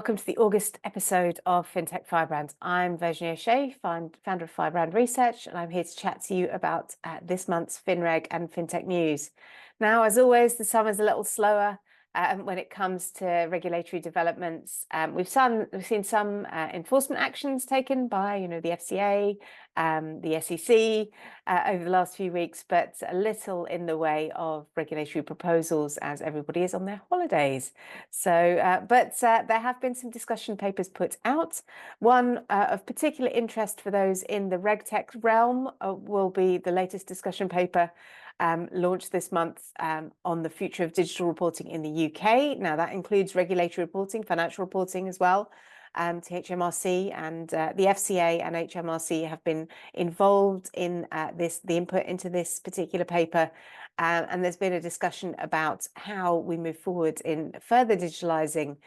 welcome to the August episode of Fintech Firebrand. I'm Virginie O'Shea, founder of Firebrand Research, and I'm here to chat to you about this month's FinReg and Fintech news. Now, as always, the summer's a little slower when it comes to regulatory developments. We've seen some enforcement actions taken by, the FCA, the SEC over the last few weeks, but a little in the way of regulatory proposals as everybody is on their holidays. So, but there have been some discussion papers put out. One of particular interest for those in the RegTech realm will be the latest discussion paper launched this month on the future of digital reporting in the UK. Now, that includes regulatory reporting, financial reporting as well, to HMRC, and the FCA and HMRC have been involved in the input into this particular paper. And there's been a discussion about how we move forward in further digitalising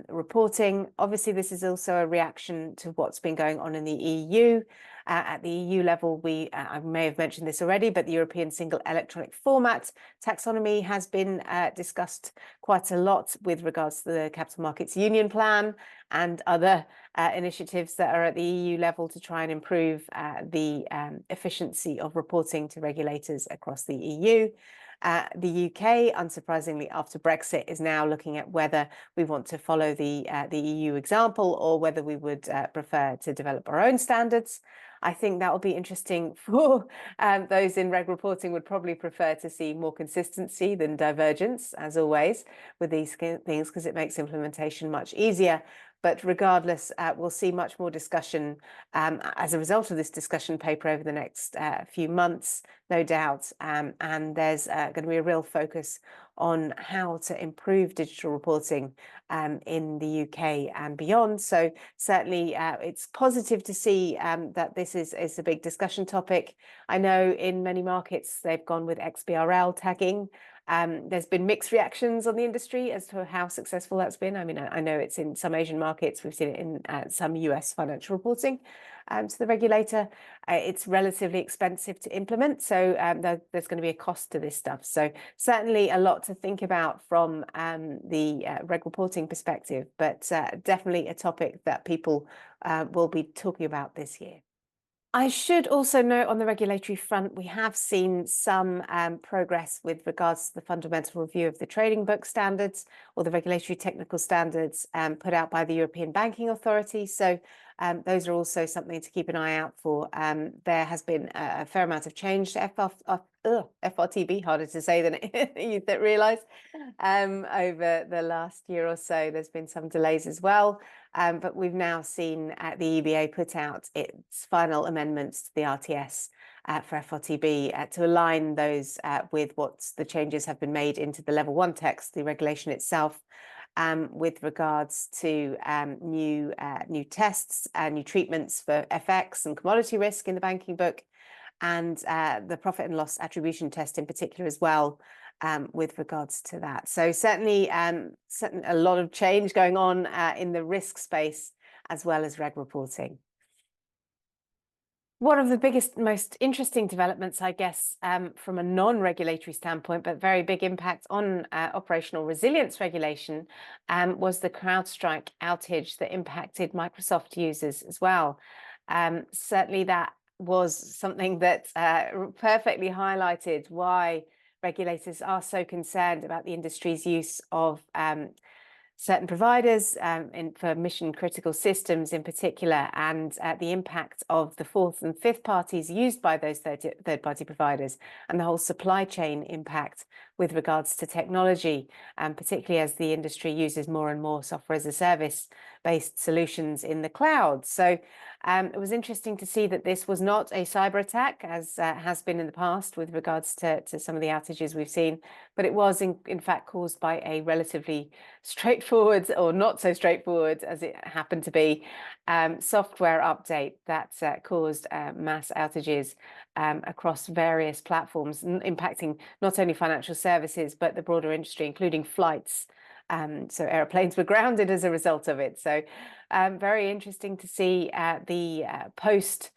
reporting. Obviously, this is also a reaction to what's been going on in the EU. At the EU level, I may have mentioned this already, but the European Single Electronic Format taxonomy has been discussed quite a lot with regards to the Capital Markets Union plan and other initiatives that are at the EU level to try and improve the efficiency of reporting to regulators across the EU. The UK, unsurprisingly, after Brexit, is now looking at whether we want to follow the EU example or whether we would prefer to develop our own standards. I think that will be interesting for those in reg reporting would probably prefer to see more consistency than divergence, as always, with these things, because it makes implementation much easier. But regardless, we'll see much more discussion as a result of this discussion paper over the next few months, no doubt. And there's going to be a real focus on how to improve digital reporting in the UK and beyond. So certainly it's positive to see that this is a big discussion topic. I know in many markets they've gone with XBRL tagging. There's been mixed reactions on the industry as to how successful that's been. I mean, I know it's in some Asian markets. We've seen it in some US financial reporting to the regulator. It's relatively expensive to implement, so there's going to be a cost to this stuff. So certainly a lot to think about from the reg reporting perspective, but definitely a topic that people will be talking about this year. I should also note on the regulatory front, we have seen some progress with regards to the fundamental review of the trading book standards or the regulatory technical standards put out by the European Banking Authority. So those are also something to keep an eye out for. There has been a fair amount of change to FRTB, harder to say than you'd realise, over the last year or so. There's been some delays as well. But we've now seen the EBA put out its final amendments to the RTS for FRTB to align those with what the changes have been made into the level 1 text, the regulation itself, with regards to new tests, new treatments for FX and commodity risk in the banking book, and the profit and loss attribution test in particular as well. With regards to that. So certainly a lot of change going on in the risk space as well as reg reporting. One of the biggest, most interesting developments, I guess, from a non-regulatory standpoint, but very big impact on operational resilience regulation, was the CrowdStrike outage that impacted Microsoft users as well. Certainly that was something that perfectly highlighted why regulators are so concerned about the industry's use of certain providers for mission critical systems in particular, and the impact of the fourth and fifth parties used by those third party providers, and the whole supply chain impact with regards to technology, particularly as the industry uses more and more software as a service based solutions in the cloud. So it was interesting to see that this was not a cyber attack, as has been in the past with regards to some of the outages we've seen, but it was in fact caused by a relatively straightforward, or not so straightforward as it happened to be, software update that caused mass outages across various platforms, impacting not only financial services, but the broader industry, including flights. So airplanes were grounded as a result of it. So very interesting to see the post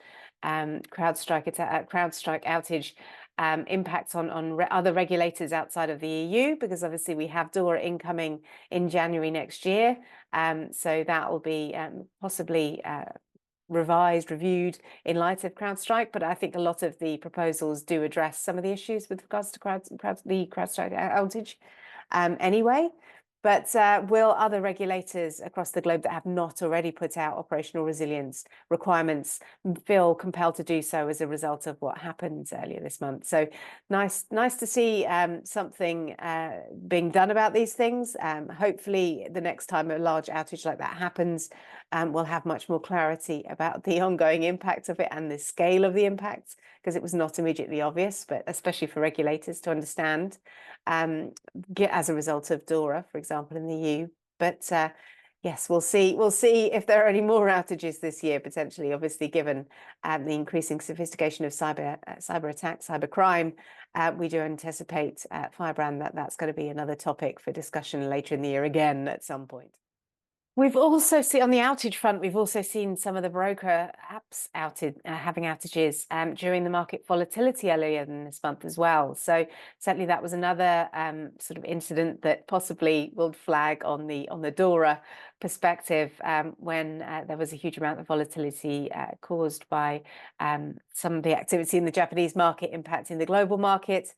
CrowdStrike outage impacts on other regulators outside of the EU, because obviously we have DORA incoming in January next year. So that will be possibly reviewed in light of CrowdStrike, but I think a lot of the proposals do address some of the issues with regards to the CrowdStrike outage anyway. But will other regulators across the globe that have not already put out operational resilience requirements feel compelled to do so as a result of what happened earlier this month? So nice to see something being done about these things. Hopefully the next time a large outage like that happens, we'll have much more clarity about the ongoing impact of it and the scale of the impact, because it was not immediately obvious, but especially for regulators to understand as a result of DORA, for example, in the EU. But yes, we'll see if there are any more outages this year, potentially, obviously, given the increasing sophistication of cyber attacks, cyber crime. We do anticipate Firebrand that's going to be another topic for discussion later in the year again at some point. We've also seen on the outage front, we've also seen some of the broker apps having outages during the market volatility earlier in this month as well. So certainly that was another sort of incident that possibly will flag on the DORA perspective when there was a huge amount of volatility caused by some of the activity in the Japanese market impacting the global market.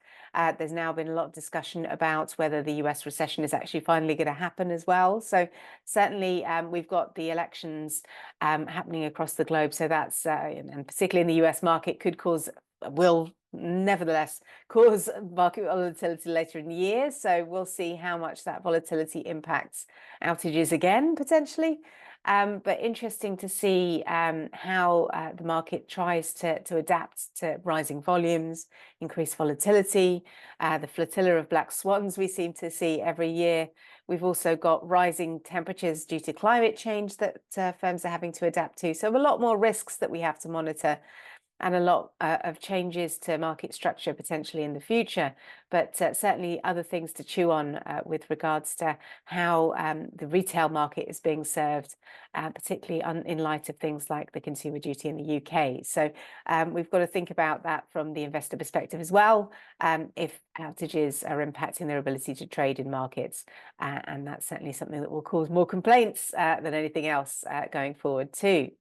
There's now been a lot of discussion about whether the US recession is actually finally going to happen as well. So certainly we've got the elections happening across the globe. So that's, and particularly in the US market, will nevertheless cause market volatility later in the year. So we'll see how much that volatility impacts outages again, potentially. But interesting to see how the market tries to adapt to rising volumes, increased volatility, the flotilla of black swans we seem to see every year. We've also got rising temperatures due to climate change that firms are having to adapt to. So a lot more risks that we have to monitor, and a lot of changes to market structure potentially in the future, but certainly other things to chew on with regards to how the retail market is being served, particularly in light of things like the consumer duty in the UK. So we've got to think about that from the investor perspective as well, if outages are impacting their ability to trade in markets. And that's certainly something that will cause more complaints than anything else going forward too.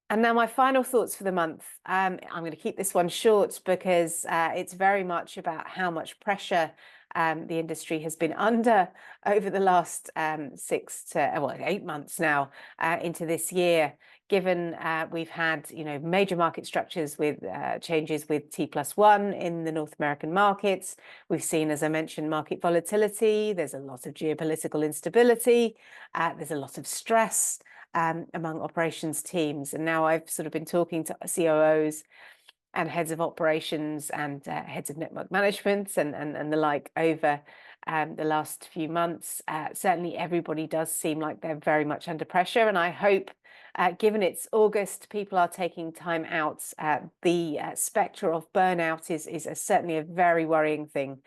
And now my final thoughts for the month. I'm going to keep this one short because it's very much about how much pressure the industry has been under over the last 8 months now into this year, given we've had major market structures with changes with T+1 in the North American markets. We've seen, as I mentioned, market volatility. There's a lot of geopolitical instability. There's a lot of stress among operations teams. And now I've sort of been talking to COOs and heads of operations and heads of network management and the like over the last few months. Certainly everybody does seem like they're very much under pressure. And I hope, given it's August, people are taking time out. The spectre of burnout is certainly a very worrying thing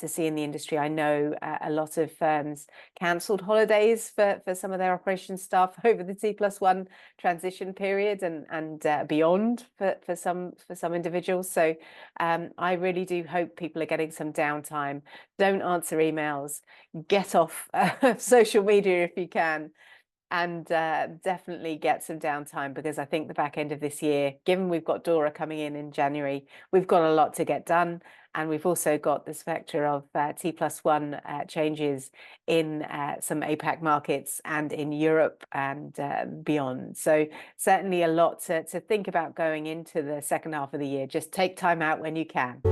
to see in the industry. I know a lot of firms cancelled holidays for some of their operations staff over the T+1 transition period and beyond for some individuals. So I really do hope people are getting some downtime. Don't answer emails. Get off social media if you can. And definitely get some downtime, because I think the back end of this year, given we've got DORA coming in January, we've got a lot to get done. And we've also got the spectre of T+1 changes in some APAC markets and in Europe and beyond. So certainly a lot to think about going into the second half of the year. Just take time out when you can.